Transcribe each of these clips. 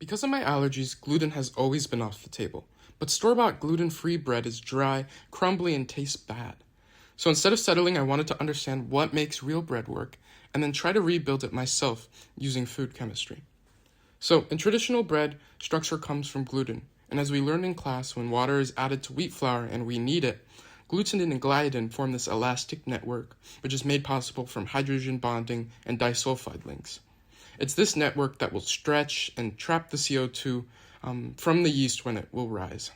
Because of my allergies, gluten has always been off the table, but store-bought gluten-free bread is dry, crumbly, and tastes bad. So instead of settling, I wanted to understand what makes real bread work, and then try to rebuild it myself using food chemistry. So in traditional bread, structure comes from gluten, and as we learned in class, when water is added to wheat flour and we knead it, gluten and gliadin form this elastic network, which is made possible from hydrogen bonding and disulfide links. It's this network that will stretch and trap the CO2 from the yeast when it will rise.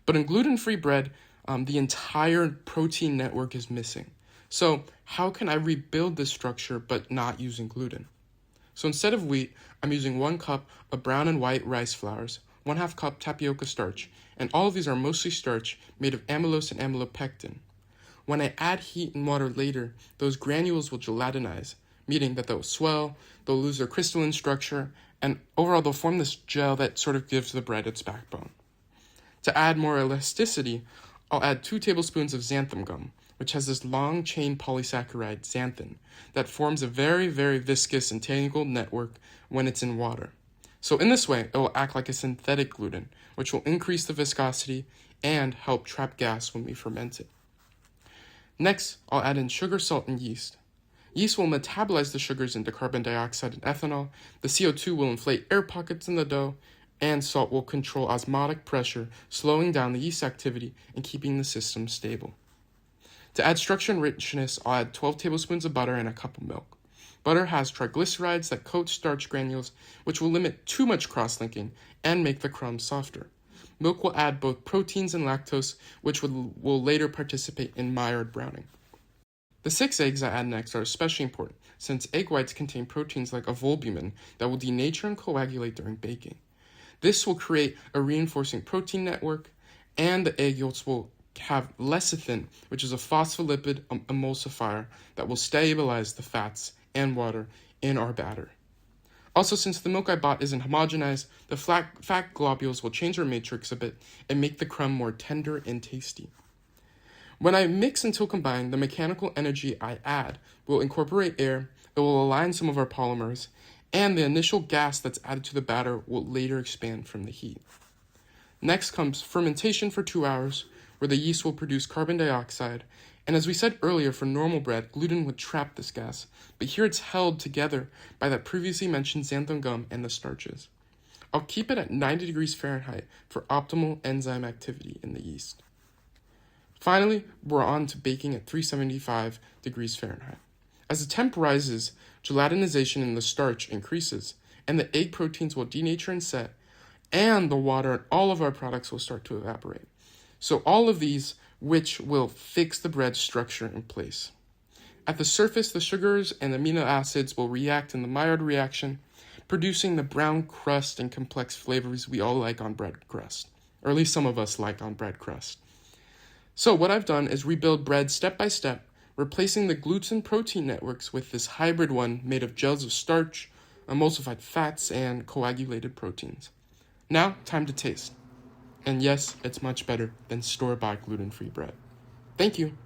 But in gluten-free bread, the entire protein network is missing. So how can I rebuild this structure but not using gluten? So instead of wheat, I'm using 1 cup of brown and white rice flours, 1/2 cup tapioca starch, and all of these are mostly starch made of amylose and amylopectin. When I add heat and water later, those granules will gelatinize, meaning that they'll swell, they'll lose their crystalline structure, and overall they'll form this gel that sort of gives the bread its backbone. To add more elasticity, I'll add 2 tablespoons of xanthan gum, which has this long chain polysaccharide, xanthan, that forms a very, very viscous and tangled network when it's in water. So in this way, it will act like a synthetic gluten, which will increase the viscosity and help trap gas when we ferment it. Next, I'll add in sugar, salt, and yeast. Yeast will metabolize the sugars into carbon dioxide and ethanol, the CO2 will inflate air pockets in the dough, and salt will control osmotic pressure, slowing down the yeast activity and keeping the system stable. To add structure and richness, I'll add 12 tablespoons of butter and a cup of milk. Butter has triglycerides that coat starch granules, which will limit too much cross-linking and make the crumbs softer. Milk will add both proteins and lactose, which will later participate in Maillard browning. The 6 eggs I add next are especially important, since egg whites contain proteins like ovolbumin that will denature and coagulate during baking. This will create a reinforcing protein network, and the egg yolks will have lecithin, which is a phospholipid emulsifier that will stabilize the fats and water in our batter. Also, since the milk I bought isn't homogenized, the fat globules will change their matrix a bit and make the crumb more tender and tasty. When I mix until combined, the mechanical energy I add will incorporate air, it will align some of our polymers, and the initial gas that's added to the batter will later expand from the heat. Next comes fermentation for 2 hours, where the yeast will produce carbon dioxide, and as we said earlier, for normal bread, gluten would trap this gas, but here it's held together by that previously mentioned xanthan gum and the starches. I'll keep it at 90 degrees Fahrenheit for optimal enzyme activity in the yeast. Finally, we're on to baking at 375 degrees Fahrenheit. As the temp rises, gelatinization in the starch increases, and the egg proteins will denature and set, and the water in all of our products will start to evaporate. So all of these, which will fix the bread structure in place. At the surface, the sugars and amino acids will react in the Maillard reaction, producing the brown crust and complex flavors we all like on bread crust, or at least some of us like on bread crust. So what I've done is rebuild bread step by step, replacing the gluten protein networks with this hybrid one made of gels of starch, emulsified fats, and coagulated proteins. Now, time to taste. And yes, it's much better than store-bought gluten-free bread. Thank you.